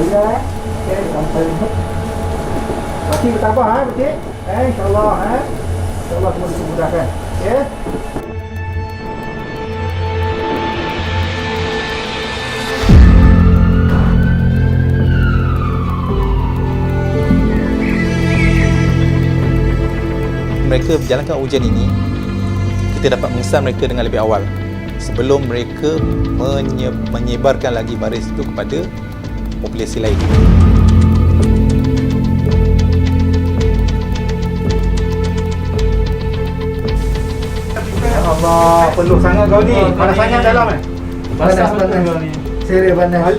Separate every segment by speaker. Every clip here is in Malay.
Speaker 1: ya. Okey, sampai rumah. Masih bertabah Pakcik. InsyaAllah InsyaAllah semua dimudahkan. Okey.
Speaker 2: Mereka berjalankan ujian ini, kita dapat mengesan mereka dengan lebih awal sebelum mereka menyebarkan lagi virus itu kepada populasi lain.
Speaker 1: Ya Allah, peluh sangat kau ni. Panas sangat dalam
Speaker 3: Basah betul kau ni.
Speaker 1: Serius panas.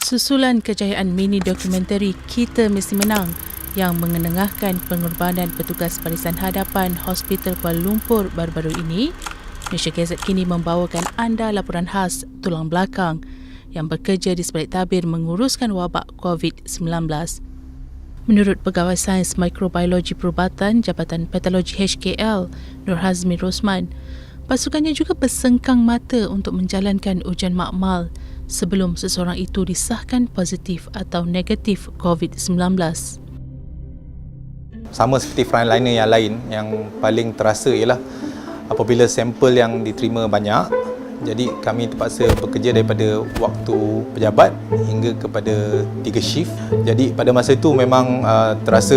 Speaker 4: Susulan kejayaan mini dokumentari Kita Mesti Menang yang mengenengahkan pengorbanan petugas barisan hadapan Hospital Kuala Lumpur baru-baru ini, Malaysia Gazette kini membawakan anda laporan khas tulang belakang yang bekerja di sebalik tabir menguruskan wabak COVID-19. Menurut Pegawai Sains Mikrobiologi Perubatan Jabatan Patologi HKL, Nur Hazmi Rosman, pasukannya juga bersengkang mata untuk menjalankan ujian makmal sebelum seseorang itu disahkan positif atau negatif COVID-19.
Speaker 2: Sama seperti frontliner yang lain, yang paling terasa ialah apabila sampel yang diterima banyak, jadi kami terpaksa bekerja daripada waktu pejabat hingga kepada 3 shift. Jadi pada masa itu memang terasa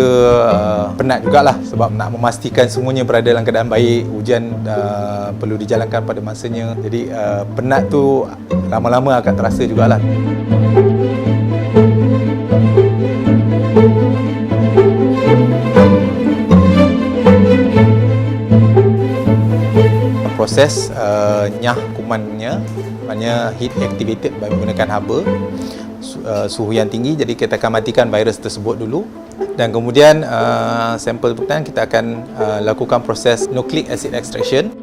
Speaker 2: penat jugalah sebab nak memastikan semuanya berada dalam keadaan baik, ujian perlu dijalankan pada masanya. Jadi penat tu lama-lama akan terasa jugalah. Proses nyah kumannya, maknanya heat activated menggunakan haba, suhu yang tinggi, jadi kita akan matikan virus tersebut dulu dan kemudian sampel berkenaan kita akan lakukan proses nucleic acid extraction.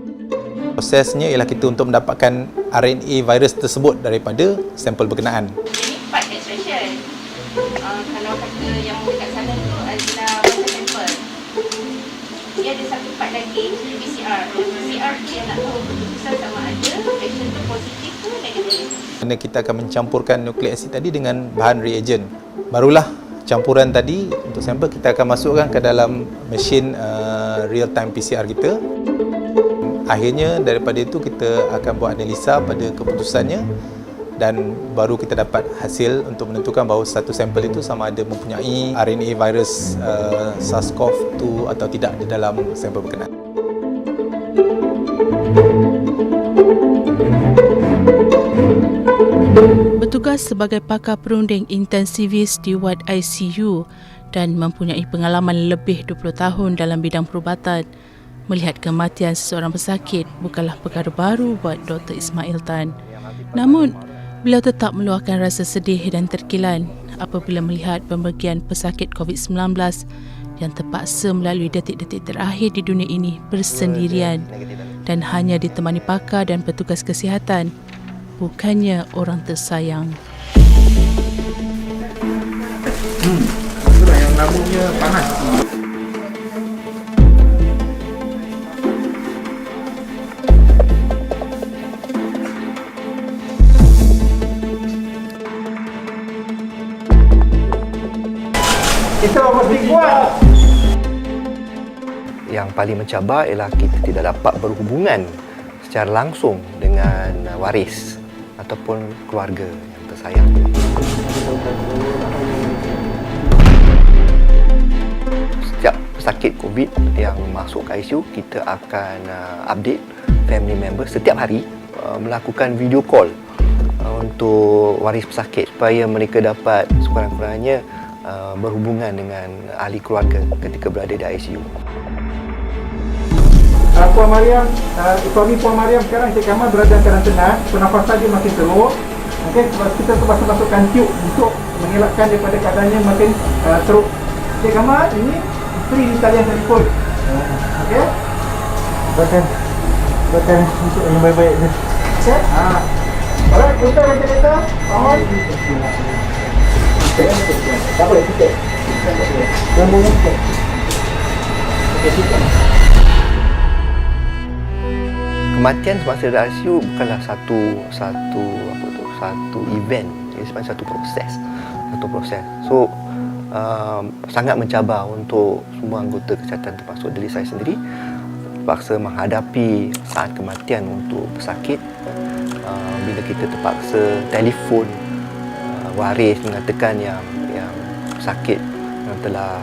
Speaker 2: Prosesnya ialah kita untuk mendapatkan RNA virus tersebut daripada sampel berkenaan.
Speaker 5: Ini part extraction. Kalau kata yang dekat sana tu adalah baca sampel. Dia ada satu part lagi, PCR. PCR tu yang nak tahu keputusan sama ada reaction tu positif ke negatif.
Speaker 2: Kerana kita akan mencampurkan nucleic acid tadi dengan bahan reagent. Barulah campuran tadi untuk sampel kita akan masukkan ke dalam mesin real time PCR kita. Akhirnya daripada itu kita akan buat analisa pada keputusannya dan baru kita dapat hasil untuk menentukan bahawa satu sampel itu sama ada mempunyai RNA virus SARS-CoV-2 atau tidak di dalam sampel berkenaan.
Speaker 4: Bertugas sebagai pakar perunding intensivis di wad ICU dan mempunyai pengalaman lebih 20 tahun dalam bidang perubatan, melihat kematian seseorang pesakit bukanlah perkara baru buat Dr. Ismail Tan. Namun, beliau tetap meluahkan rasa sedih dan terkilan apabila melihat pemergian pesakit COVID-19 yang terpaksa melalui detik-detik terakhir di dunia ini bersendirian dan hanya ditemani pakar dan petugas kesihatan, bukannya orang tersayang.
Speaker 1: Itulah yang lambungnya panas. Kita mesti kuat.
Speaker 3: Yang paling mencabar ialah kita tidak dapat berhubungan secara langsung dengan waris ataupun keluarga yang tersayang. Setiap pesakit COVID yang masuk ke ICU, kita akan update family member setiap hari, melakukan video call untuk waris pesakit supaya mereka dapat sekurang-kurangnya berhubungan dengan ahli keluarga ketika berada di ICU.
Speaker 1: Puan Mariam, suami Puan Mariam sekarang Cik Kamal berada dalam karantina, pernafasan dia makin teruk. Okey, kita terpaksa masukkan tube untuk mengelakkan daripada keadaannya makin teruk. Cik Kamal, ini free sekalian telefon. Okey? Buatkan untuk yang baik-baik ni. Okey? Alright, kita kereta. Mohon. Tak boleh, tiket. Yang boleh tiket. Okey, tiket.
Speaker 3: Kematian semasa dalam ICU bukanlah satu event, ia sebenarnya satu proses. So sangat mencabar untuk semua anggota kesihatan, termasuk diri saya sendiri, terpaksa menghadapi saat kematian untuk pesakit. Bila kita terpaksa telefon waris mengatakan yang pesakit yang telah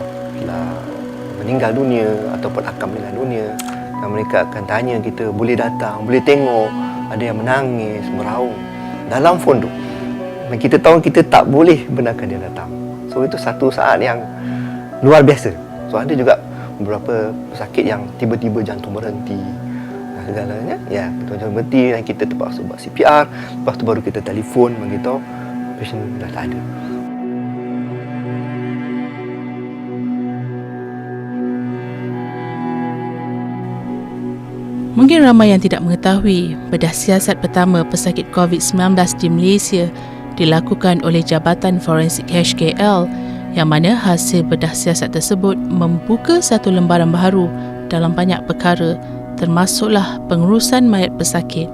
Speaker 3: meninggal dunia ataupun akan meninggal dunia, dan mereka akan tanya kita, boleh datang, boleh tengok, ada yang menangis, meraung dalam phone tu, dan kita tahu kita tak boleh benarkan dia datang. So itu satu saat yang luar biasa. So ada juga beberapa pesakit yang tiba-tiba jantung berhenti dan segalanya, ya, jantung berhenti dan kita terpaksa buat CPR, lepas tu baru kita telefon beritahu pasien dah tak ada.
Speaker 4: Mungkin ramai yang tidak mengetahui bedah siasat pertama pesakit COVID-19 di Malaysia dilakukan oleh Jabatan Forensik HKL, yang mana hasil bedah siasat tersebut membuka satu lembaran baru dalam banyak perkara, termasuklah pengurusan mayat pesakit.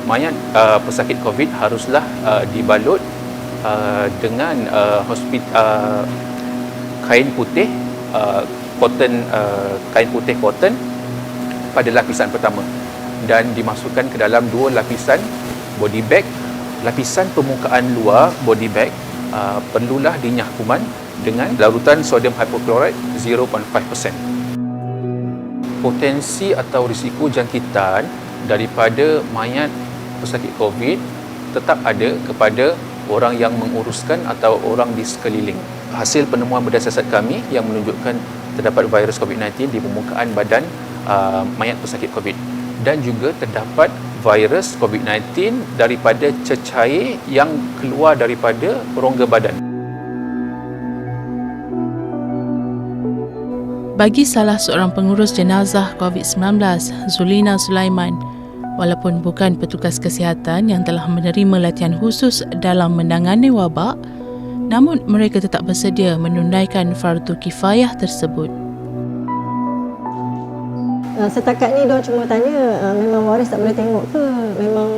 Speaker 6: Mayat pesakit COVID haruslah dibalut dengan kain putih kain putih cotton pada lapisan pertama, dan dimasukkan ke dalam 2 lapisan body bag. Lapisan permukaan luar body bag perlulah dinyah kuman dengan larutan sodium hypochlorite 0.5%. Potensi atau risiko jangkitan daripada mayat pesakit COVID tetap ada kepada orang yang menguruskan atau orang di sekeliling. Hasil penemuan bedah siasat kami yang menunjukkan terdapat virus COVID-19 di permukaan badan mayat pesakit COVID, dan juga terdapat virus COVID-19 daripada cecair yang keluar daripada rongga badan.
Speaker 4: Bagi salah seorang pengurus jenazah COVID-19, Zulina Sulaiman, walaupun bukan petugas kesihatan yang telah menerima latihan khusus dalam menangani wabak, namun mereka tetap bersedia menunaikan fardu kifayah tersebut.
Speaker 7: Setakat ni diorang cuma tanya memang waris tak boleh tengok ke, memang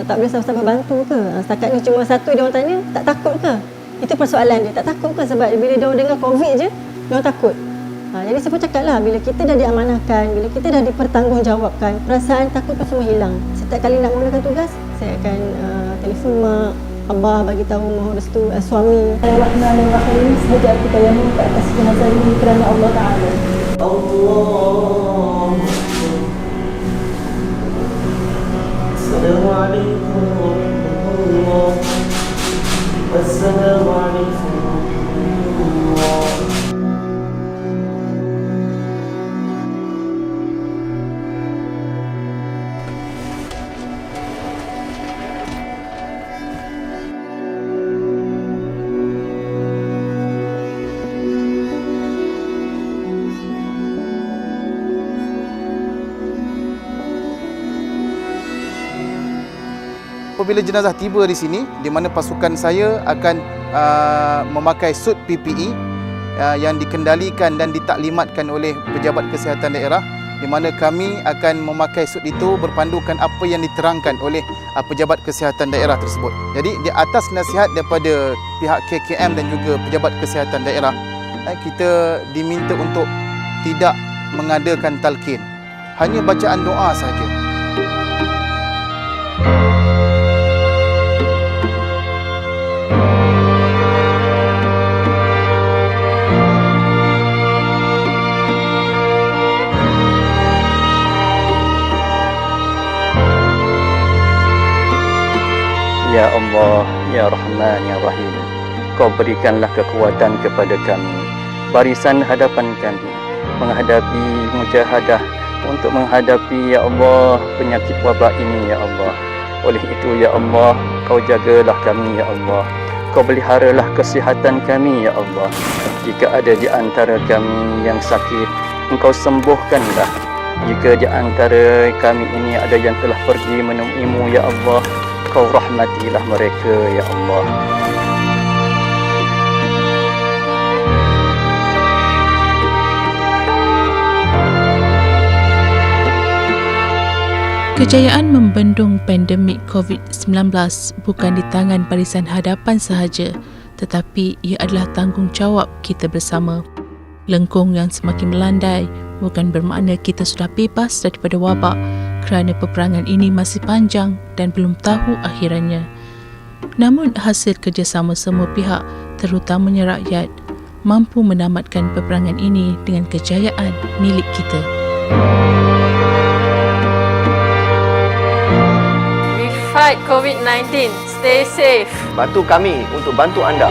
Speaker 7: tak boleh sama-sama bantu ke. Setakat ni cuma satu diorang tanya, tak takut ke? Itu persoalan dia, tak takut ke? Sebab bila diorang dengar COVID je, diorang takut. Jadi saya pun cakap lah, bila kita dah diamanahkan, bila kita dah dipertanggungjawabkan, perasaan takut tu semua hilang. Setiap kali nak mulakan tugas, saya akan telefon mak, abah bagi tahu mohon restu suami.
Speaker 8: Bismillahirrahmanirrahim. Semoga kita yang ke atas jenazah ini kerana Allah Ta'ala. Allah. Assalamualaikum warahmatullahi wabarakatuh. Assalamualaikum warahmatullahi wabarakatuh.
Speaker 9: Apabila jenazah tiba di sini, di mana pasukan saya akan memakai suit PPE yang dikendalikan dan ditaklimatkan oleh pejabat kesihatan daerah, di mana kami akan memakai suit itu berpandukan apa yang diterangkan oleh pejabat kesihatan daerah tersebut. Jadi di atas nasihat daripada pihak KKM dan juga pejabat kesihatan daerah, kita diminta untuk tidak mengadakan talqin, hanya bacaan doa sahaja.
Speaker 10: Ya Allah, Ya Rahman, Ya Rahim, Kau berikanlah kekuatan kepada kami, barisan hadapan kami, menghadapi mujahadah untuk menghadapi, Ya Allah, penyakit wabak ini, Ya Allah. Oleh itu, Ya Allah, Kau jagalah kami, Ya Allah. Kau peliharalah kesihatan kami, Ya Allah. Jika ada di antara kami yang sakit, Engkau sembuhkanlah. Jika di antara kami ini ada yang telah pergi menemuimu, Ya Allah, Kau rahmatilah mereka, Ya Allah.
Speaker 4: Kejayaan membendung pandemik COVID-19 bukan di tangan Barisan Hadapan sahaja, tetapi ia adalah tanggungjawab kita bersama. Lengkung yang semakin melandai bukan bermakna kita sudah bebas daripada wabak, kerana peperangan ini masih panjang dan belum tahu akhirannya. Namun hasil kerjasama semua pihak, terutamanya rakyat, mampu menamatkan peperangan ini dengan kejayaan milik kita.
Speaker 11: Fight COVID-19. Stay safe.
Speaker 3: Bantu kami untuk bantu anda.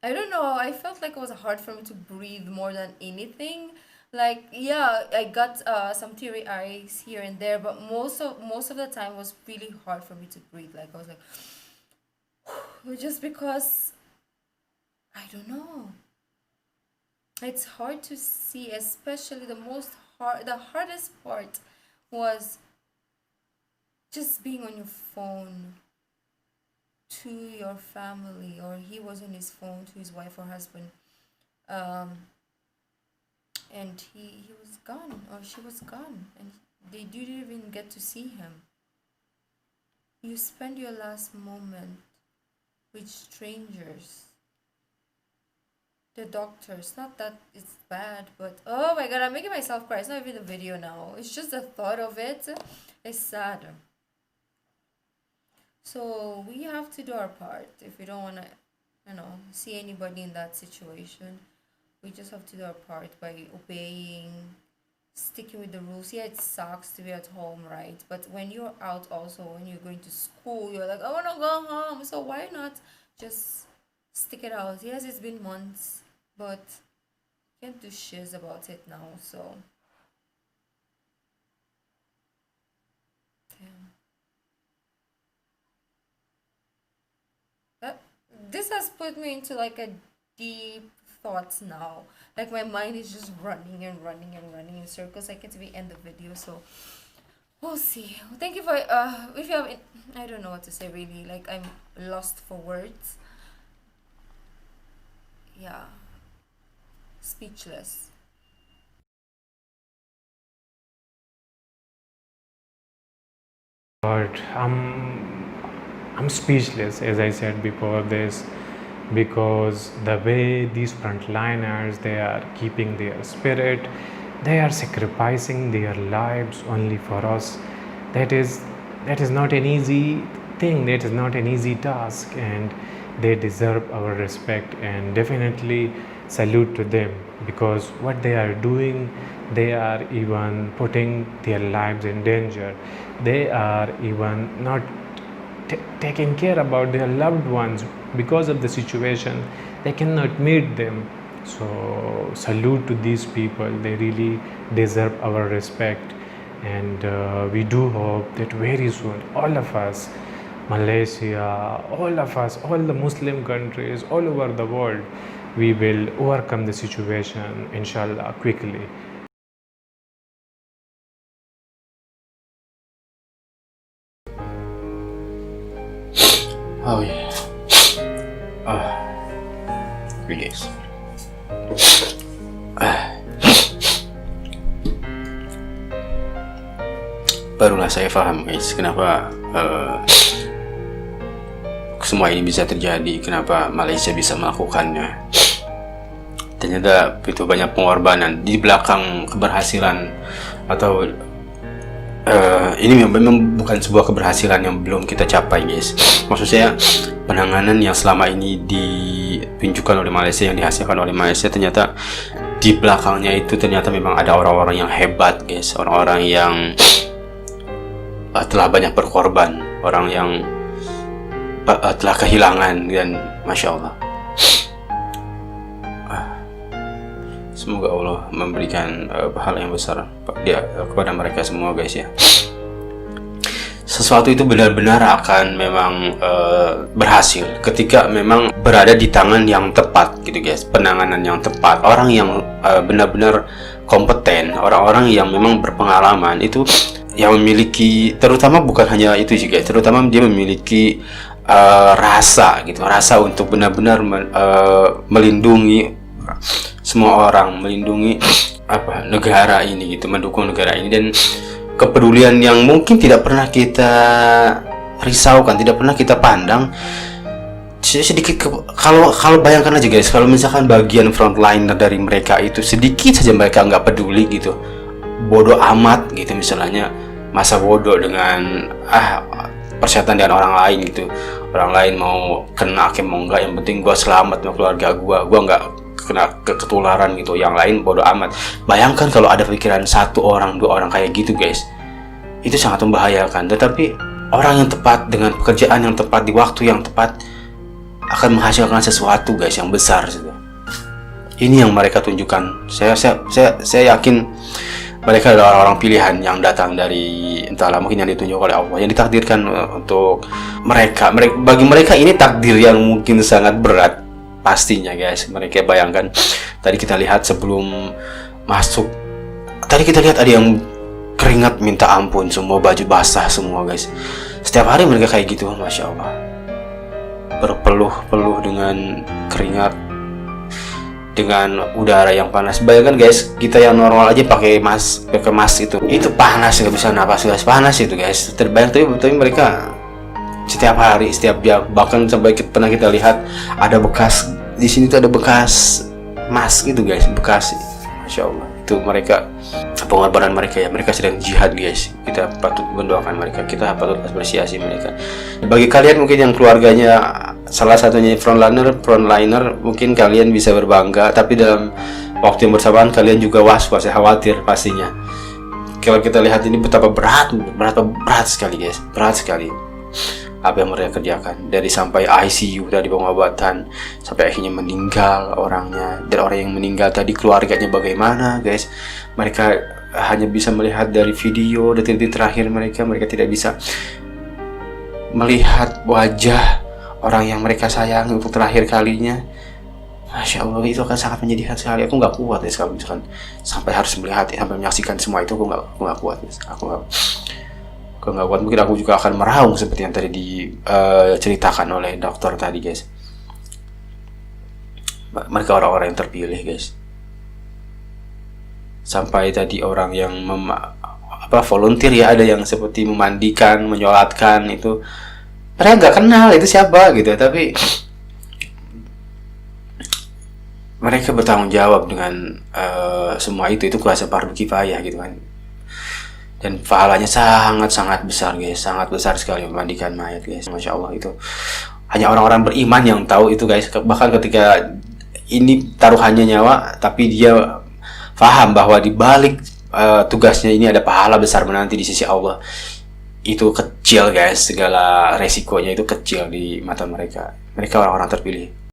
Speaker 12: I don't know, I felt like it was hard for me to breathe more than anything. Like, yeah, I got some teary eyes here and there, but most of the time was really hard for me to breathe. Like, I was like, just because, I don't know. It's hard to see, especially the hardest part was just being on your phone to your family, or he was on his phone to his wife or husband, and he was gone, or she was gone, and they didn't even get to see him. You spend your last moment with strangers. The doctors, not that it's bad, but oh my god, I'm making myself cry. It's not even the video now, it's just the thought of it. It's sad. So we have to do our part. If we don't want to, see anybody in that situation, we just have to do our part by obeying, sticking with the rules. Yeah, it sucks to be at home, right? But when you're out also, when you're going to school, you're like, I want to go home. So why not just stick it out? Yes, it's been months, but can't do shiz about it now, so. Damn. This has put me into like a deep thoughts now. Like my mind is just running and running and running in circles. I can't even end the video, so we'll see. Thank you for if you have, I don't know what to say really. Like I'm lost for words. Yeah, speechless.
Speaker 13: But I'm speechless, as I said before this, because the way these frontliners, they are keeping their spirit, they are sacrificing their lives only for us. that is not an easy thing, that is not an easy task, and they deserve our respect, and definitely salute to them, because what they are doing, they are even putting their lives in danger. They are even not taking care about their loved ones because of the situation. They cannot meet them. So salute to these people. They really deserve our respect, and we do hope that very soon all of us, Malaysia, all of us, all the Muslim countries all over the world, we will overcome the situation, inshallah, quickly.
Speaker 14: Oh yeah. Release. Barulah saya faham guys, kenapa semua ini bisa terjadi, kenapa Malaysia bisa melakukannya. Ternyata itu banyak pengorbanan di belakang keberhasilan, atau ini memang bukan sebuah keberhasilan yang belum kita capai guys. Maksud saya, penanganan yang selama ini ditunjukkan oleh Malaysia, yang dihasilkan oleh Malaysia, ternyata di belakangnya itu ternyata memang ada orang-orang yang hebat guys, orang-orang yang telah banyak berkorban, orang yang telah kehilangan, dan Masya Allah. Semoga Allah memberikan pahala yang besar kepada mereka semua guys ya. Sesuatu itu benar-benar akan memang berhasil ketika memang berada di tangan yang tepat gitu guys, penanganan yang tepat, orang yang benar-benar kompeten, orang-orang yang memang berpengalaman, itu yang memiliki, terutama bukan hanya itu sih guys, terutama dia memiliki rasa gitu, rasa untuk benar-benar melindungi semua orang, melindungi negara ini gitu, mendukung negara ini, dan kepedulian yang mungkin tidak pernah kita risaukan, tidak pernah kita pandang. Sedikit kalau bayangkan aja guys, kalau misalkan bagian frontliner dari mereka itu sedikit saja mereka nggak peduli gitu, bodoh amat gitu, misalnya masa bodoh dengan persetan dengan orang lain gitu, orang lain mau kena mau enggak, yang penting gua selamat sama keluarga gua nggak kena ketularan gitu, yang lain bodoh amat. Bayangkan kalau ada pikiran 1 orang 2 orang kayak gitu guys, itu sangat membahayakan. Tetapi orang yang tepat dengan pekerjaan yang tepat di waktu yang tepat akan menghasilkan sesuatu guys yang besar gitu. Ini yang mereka tunjukkan. Saya yakin mereka adalah orang-orang pilihan yang datang dari entahlah, mungkin yang ditunjuk oleh Allah, yang ditakdirkan untuk mereka. Bagi mereka ini takdir yang mungkin sangat berat pastinya guys. Mereka bayangkan, tadi kita lihat sebelum masuk, tadi kita lihat ada yang keringat minta ampun, semua baju basah semua guys. Setiap hari mereka kayak gitu, Masya Allah, berpeluh-peluh dengan keringat, dengan udara yang panas. Bayangkan guys, kita yang normal aja pakai mask itu panas, nggak bisa napas guys, panas itu guys. Terbayang, tapi mereka setiap hari, setiap jam, bahkan sampai pernah kita lihat ada bekas di sini tuh, ada bekas mask itu guys, bekas. Masya Allah, itu mereka, pengorbanan mereka ya, mereka sedang jihad guys. Kita patut mendoakan mereka, kita patut apresiasi mereka. Bagi kalian mungkin yang keluarganya salah satunya frontliner, mungkin kalian bisa berbangga, tapi dalam waktu yang bersamaan kalian juga was-was, khawatir pastinya. Kalau kita lihat ini betapa berat sekali guys, berat sekali apa yang mereka kerjakan, dari sampai ICU, dari pengobatan sampai akhirnya meninggal orangnya. Dan orang yang meninggal tadi keluarganya bagaimana guys, mereka hanya bisa melihat dari video detik-detik terakhir mereka tidak bisa melihat wajah orang yang mereka sayangi untuk terakhir kalinya. Masya Allah, itu akan sangat menyedihkan sekali. Aku nggak kuat guys kalau misalkan sampai harus melihat, sampai menyaksikan semua itu. Aku nggak kuat guys. Aku nggak kuat. Mungkin aku juga akan meraung seperti yang tadi diceritakan oleh dokter tadi guys. Mereka orang-orang yang terpilih guys. Sampai tadi orang yang volunteer ya, ada yang seperti memandikan, menyolatkan, itu mereka nggak kenal itu siapa gitu, tapi mereka bertanggung jawab dengan semua itu kuasa fardu kifayah gitu kan. dan pahalanya sangat besar guys, sangat besar sekali memandikan mayat guys. Masya Allah, itu hanya orang-orang beriman yang tahu itu guys. Bahkan ketika ini taruhannya nyawa, tapi dia paham bahwa di balik tugasnya ini ada pahala besar menanti di sisi Allah. Itu kecil guys, segala resikonya itu kecil di mata mereka. Mereka orang-orang terpilih.